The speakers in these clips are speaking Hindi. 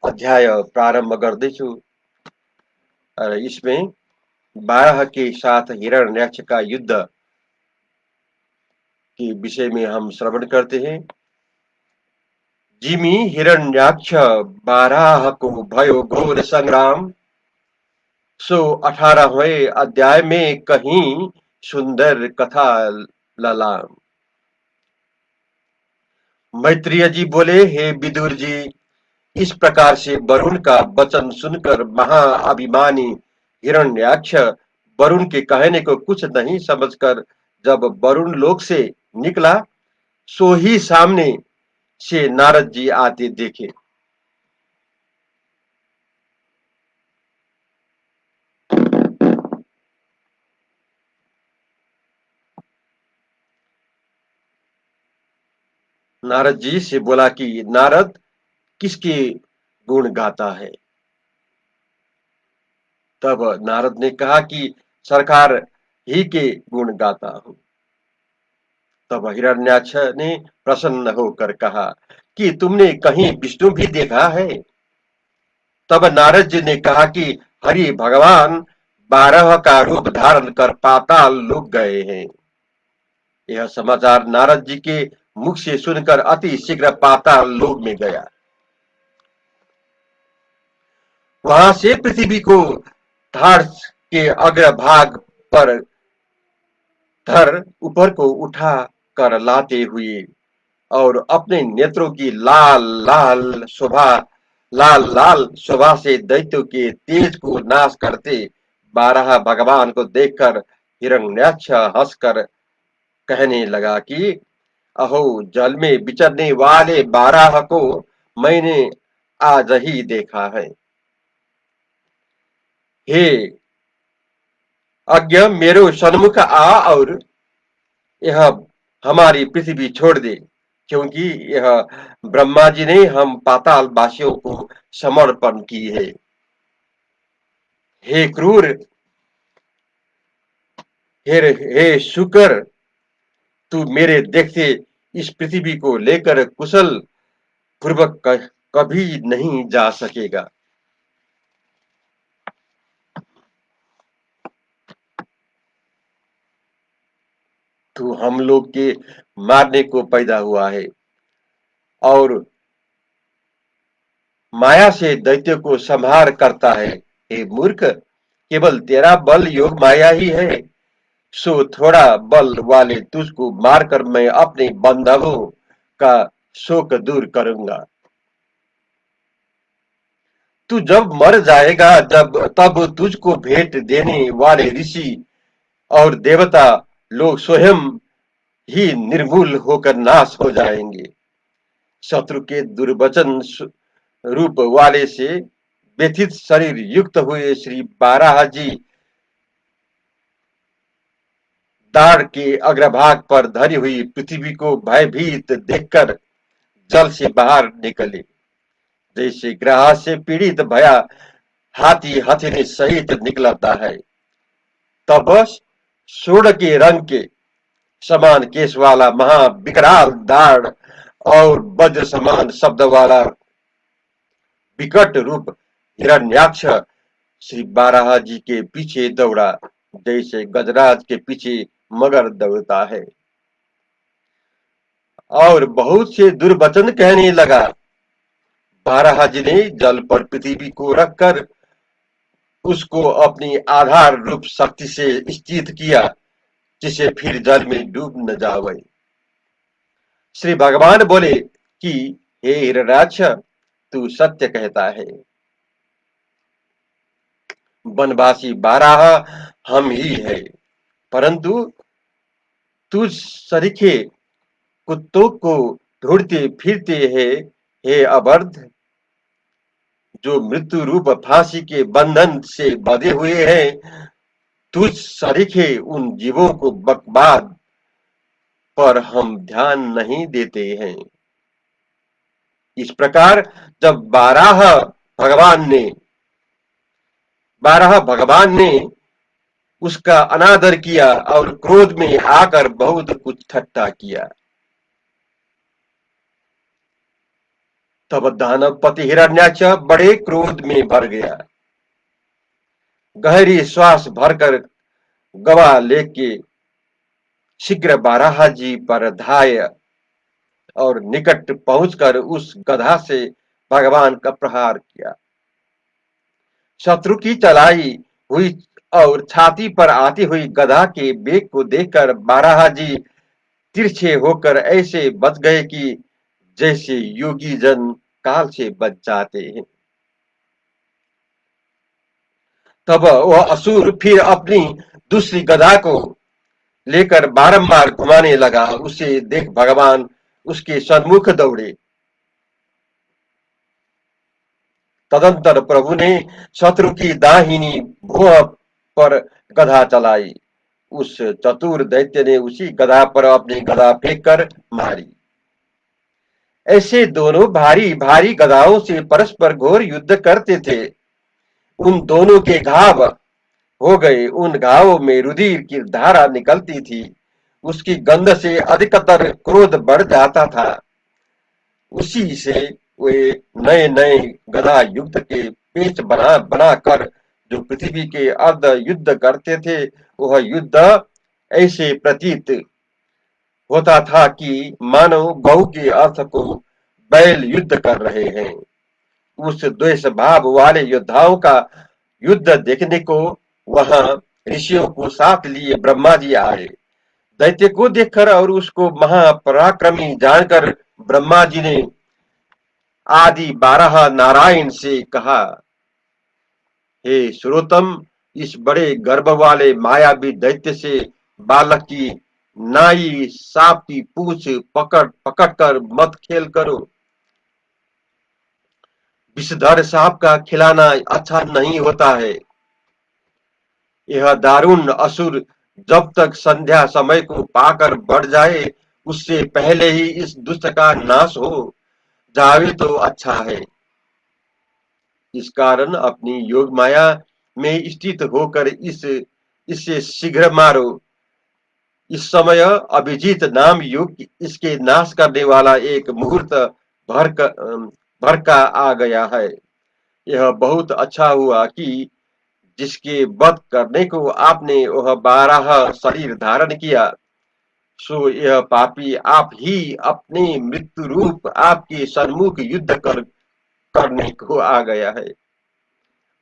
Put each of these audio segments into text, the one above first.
अध्याय प्रारंभ गर्दैछु र इसमें 12 के साथ हिरण्याक्ष का युद्ध के विषय में हम श्रवण करते हैं। जिमी हिरण्याक्ष 12 को भयो घोर संग्राम। सो 18वें अध्याय में कहीं सुंदर कथा ललाम। मैत्रेय जी बोले, हे विदुर जी, इस प्रकार से वरुण का वचन सुनकर महाअभिमानी हिरण्याक्ष वरुण के कहने को कुछ नहीं समझकर जब वरुण लोक से निकला, सो ही सामने से नारद जी आते देखे। नारद जी से बोला कि नारद किसके गुण गाता है। तब नारद ने कहा कि सरकार ही के गुण गाता हूं। तब हिरण्याक्ष ने प्रसन्न होकर कहा कि तुमने कहीं विष्णु भी देखा है। तब नारद जी ने कहा कि हरि भगवान 12 का रूप धारण कर पाताल लोक गए हैं। यह समाचार नारद जी के मुख से सुनकर अति शीघ्र पाताल लोक में गया। वहां से पृथ्वी को धड़ के अग्रभाग पर धर ऊपर को उठा कर लाते हुए और अपने नेत्रों की लाल लाल शोभा से दैत्यों के तेज को नाश करते 12 भगवान को देखकर हिरण्याक्ष हंसकर कहने लगा कि अहो, जल में विचरने वाले 12 को मैंने आज ही देखा है। हे अज्ञ, मेरो सन्मुख आ और यह हमारी पृथ्वी छोड़ दे, क्योंकि यह ब्रह्मा जी ने हम पाताल वासियों को समर्पण की है। हे क्रूर, हे शुकर, तू मेरे देखते इस पृथ्वी को लेकर कुशल पूर्वक कभी नहीं जा सकेगा। तू हम लोग के मारने को पैदा हुआ है और माया से दैत्य को संहार करता है। हे मूर्ख, केवल तेरा बल योग माया ही है, सो थोड़ा बल वाले तुझको मारकर मैं अपने बंधुओं का शोक दूर करूंगा। तू जब मर जाएगा जब तब तुझको भेंट देने वाले ऋषि और देवता लोग स्वयं ही निर्मूल होकर नाश हो जाएंगे। शत्रु के दुर्वचन रूप वाले से व्यथित शरीर युक्त हुए श्री बाराह जी दाढ़ के अग्रभाग पर धरी हुई पृथ्वी को भयभीत देखकर जल से बाहर निकले। जैसे ग्रह से पीड़ित भया हाथी हथेली सहित निकलता है, तब स्वर्ण के रंग के समान केश वाला महाविकराल दाढ़ और वज्र समान शब्द वाला विकट रूप हिरण्याक्ष श्री बाराह जी के पीछे दौड़ा, जैसे गजराज के पीछे मगर दौड़ता है, और बहुत से दुर्वचन कहने लगा। बाराह जी ने जल पर पृथ्वी को रखकर उसको अपनी आधार रूप शक्ति से स्थित किया, जिसे फिर जल में डूब न जावे। श्री भगवान बोले कि हे हिरण्याक्ष, तू सत्य कहता है। वनवासी बाराह हम ही है, परंतु तुझ सरीखे कुत्तों को ढूंढते फिरते हैं। हे अबर्ध, जो मृत्यु रूप फांसी के बंधन से बंधे हुए हैं, तुझ सरीखे उन जीवों को बकवाद पर हम ध्यान नहीं देते हैं। इस प्रकार जब बारह भगवान ने उसका अनादर किया और क्रोध में आकर बहुत कुछ ठट्टा किया, तब दानवपति हिरण्याक्ष बड़े क्रोध में भर गया। गहरी श्वास भरकर गवा लेके शीघ्र बाराह जी पर धाय और निकट पहुंचकर उस गधा से भगवान का प्रहार किया। शत्रु की चलाई हुई और छाती पर आती हुई गधा के वेग को देखकर बाराह जी तिरछे होकर ऐसे बच गए कि जैसे योगी जन काल से बच जाते हैं। तब वह असुर फिर अपनी दूसरी गदा को लेकर बारंबार घुमाने लगा। उसे देख भगवान उसके सन्मुख दौड़े। तदंतर प्रभु ने शत्रु की दाहिनी भुआ पर गदा चलाई। उस चतुर दैत्य ने उसी गदा पर अपनी गदा फेंक कर मारी। ऐसे दोनों भारी भारी गदाओं से परस्पर घोर युद्ध करते थे। उन दोनों के घाव हो गए। उन घावों में रुधिर की धारा निकलती थी। उसकी गंध से अधिकतर क्रोध बढ़ जाता था। उसी से वे नए नए गदा युद्ध के पेच बना बना कर जो पृथ्वी के अर्ध युद्ध करते थे, वह युद्ध ऐसे प्रतीत होता था कि मानव गौ के अर्थ को बैल युद्ध कर रहे हैं। उस द्वेष भाव वाले योद्धाओं का युद्ध देखने को वहां ऋषियों को साथ लिए ब्रह्मा जी आए। दैत्य को देखकर और उसको महापराक्रमी जानकर ब्रह्मा जी ने आदि 12 नारायण से कहा, हे श्रोतम, इस बड़े गर्भ वाले मायावी दैत्य से बालक की नाई सांप की पूंछ पकड़ पकड़ कर मत खेल करो। विषधर सांप का खिलाना अच्छा नहीं होता है। यह दारुण असुर जब तक संध्या समय को पाकर बढ़ जाए, उससे पहले ही इस दुष्ट का नाश हो जावे तो अच्छा है। इस कारण अपनी योग माया में स्थित होकर इससे शीघ्र मारो। इस समय अभिजीत नाम युग इसके नाश करने वाला एक मुहूर्त भर का भर का आ गया है। यह बहुत अच्छा हुआ कि जिसके वध करने को आपने वह 12 शरीर धारण किया, सो यह पापी आप ही अपने मृत्यु रूप आपके सन्मुख युद्ध करने को आ गया है।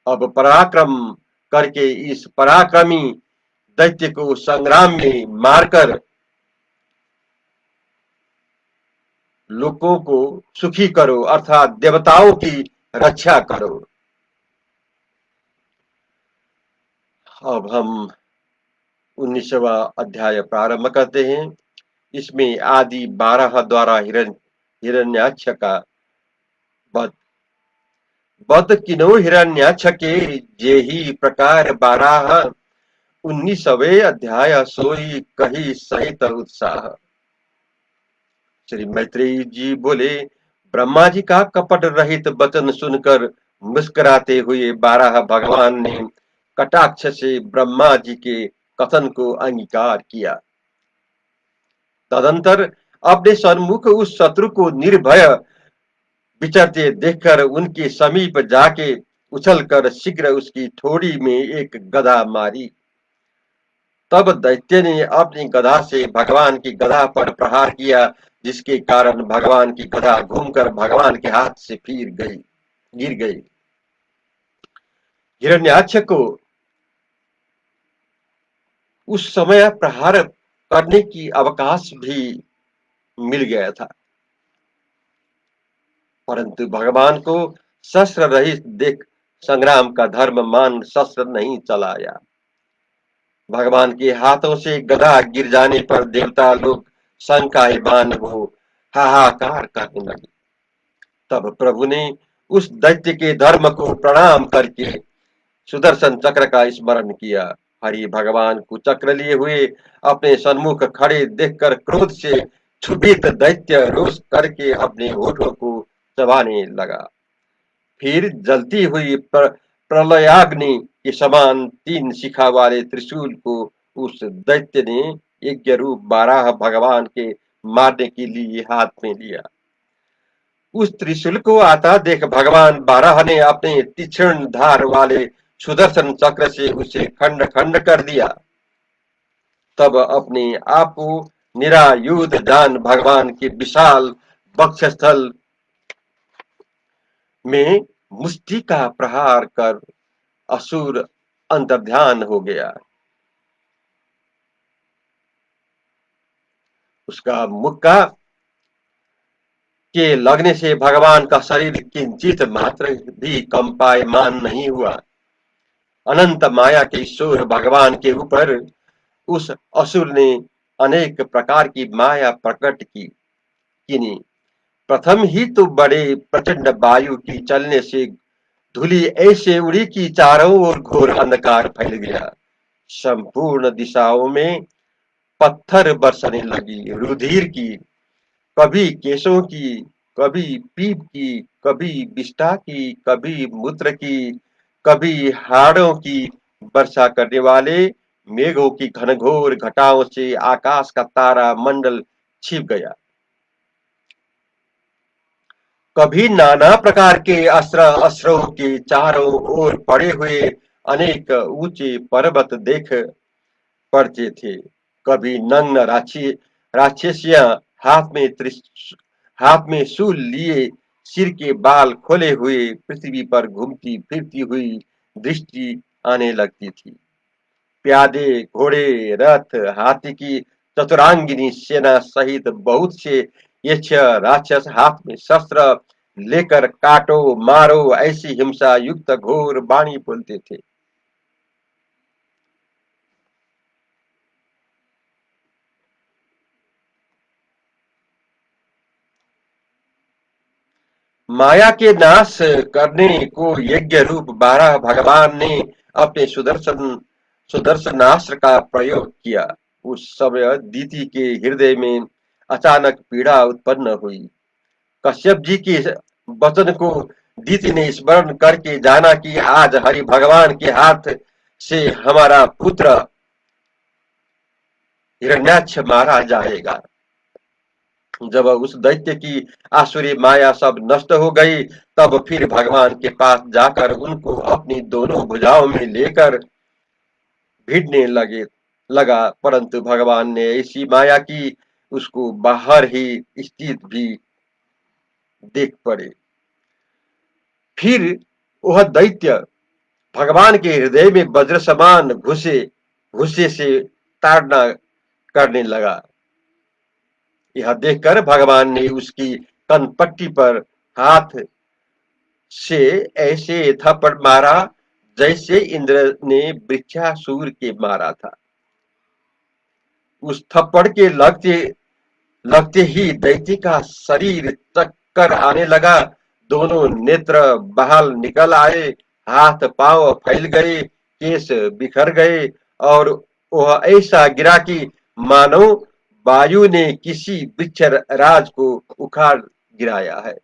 अब पराक्रम करके इस पराक्रमी दैत्य को संग्राम में मारकर लोगों को सुखी करो, अर्थात देवताओं की रक्षा करो। अब हम 19वां अध्याय प्रारंभ करते हैं। इसमें आदि 12 द्वारा हिरण्याक्ष का वध। वध किनो हिरण्याक्ष के जेहि प्रकार 12, 19वें अध्याय सोई कही सहित उत्साह। श्री मैत्रेयी जी बोले, ब्रह्मा जी का कपट रहित वचन सुनकर मुस्कुराते हुए 12 भगवान ने कटाक्ष से ब्रह्मा जी के कथन को अंगीकार किया। तदंतर अपने सन्मुख उस शत्रु को निर्भय विचरते देखकर उनके समीप जाके उछलकर शीघ्र उसकी ठोड़ी में एक गदा मारी। तब दैत्य ने अपनी गदा से भगवान की गदा पर प्रहार किया, जिसके कारण भगवान की गदा घूमकर भगवान के हाथ से गिर गई। हिरण्याक्ष को उस समय प्रहार करने की अवकाश भी मिल गया था, परंतु भगवान को शस्त्र रहित देख संग्राम का धर्म मान शस्त्र नहीं चलाया। भगवान के हाथों से गदा गिर जाने पर देवता लोग शंकायमान हो हाहाकार करने लगे। तब प्रभु ने उस दैत्य के धर्म को प्रणाम करके सुदर्शन चक्र का स्मरण किया। हरि भगवान को चक्र लिए हुए अपने सन्मुख खड़े देखकर क्रोध से क्षुभित दैत्य रोष करके अपने होठों को चबाने लगा। फिर जलती हुई प्रलयाग्नि के समान 3 शिखा वाले त्रिशूल को उस दैत्य ने यज्ञ रूप 12 भगवान के मारने के लिए हाथ में लिया। उस त्रिशूल को आता देख भगवान 12 ने अपने तीक्ष्ण धार वाले सुदर्शन चक्र से उसे खंड खंड कर दिया। तब अपने आप को निरायुध जान भगवान के विशाल वक्षस्थल में मुष्टि का प्रहार कर असुर अंतर्ध्यान हो गया। उसका मुक्का के लगने से भगवान का शरीर किंचित मात्र भी कंपायमान नहीं हुआ। अनंत माया के ईश्वर भगवान के ऊपर उस असुर ने अनेक प्रकार की माया प्रकट की। प्रथम ही तो बड़े प्रचंड वायु की चलने से धूलि ऐसे उड़ी कि चारों ओर घोर अंधकार फैल गया। संपूर्ण दिशाओं में पत्थर बरसने लगी, रुधिर की, कभी केशों की, कभी पीप की, कभी विष्ठा की, कभी मूत्र की, कभी हाड़ों की वर्षा करने वाले मेघों की घनघोर घटाओं से आकाश का तारा मंडल छिप गया। कभी नाना प्रकार के अस्त्रों के चारों ओर पड़े हुए अनेक ऊंचे पर्वत देख पड़ते थे। कभी नग्न राक्षसियां हाथ में शूल लिए, सिर के बाल खोले हुए पृथ्वी पर घूमती फिरती हुई दृष्टि आने लगती थी। प्यादे, घोड़े, रथ, हाथी की चतुरांगिनी सेना सहित बहुत से यक्ष राक्षस हाथ में शस्त्र लेकर काटो मारो ऐसी हिंसा युक्त घोर वाणी बोलते थे। माया के नाश करने को यज्ञ रूप 12 भगवान ने अपने सुदर्शनास्त्र का प्रयोग किया। उस समय दीति के हृदय में अचानक पीड़ा उत्पन्न हुई। कश्यप जी के वचन को दीति ने स्मरण करके जाना कि आज हरि भगवान के हाथ से हमारा पुत्र हिरण्याक्ष मारा जाएगा। जब उस दैत्य की आसुरी माया सब नष्ट हो गई, तब फिर भगवान के पास जाकर उनको अपनी दोनों भुजाओं में लेकर भिड़ने लगा, परंतु भगवान ने ऐसी माया की उसको बाहर ही स्थित भी देख पड़े। फिर वह दैत्य भगवान के हृदय में वज्र समान घुसे से ताड़ना करने लगा। यह देखकर भगवान ने उसकी कनपट्टी पर हाथ से ऐसे थप्पड़ मारा जैसे इंद्र ने वृक्षासुर के मारा था। उस थप्पड़ के लगते ही दैत्य का शरीर चक्कर आने लगा। दोनों नेत्र बाहर निकल आए, हाथ पांव फैल गए, केस बिखर गए और वह ऐसा गिरा कि मानो वायु ने किसी वृक्ष राज को उखाड़ गिराया है।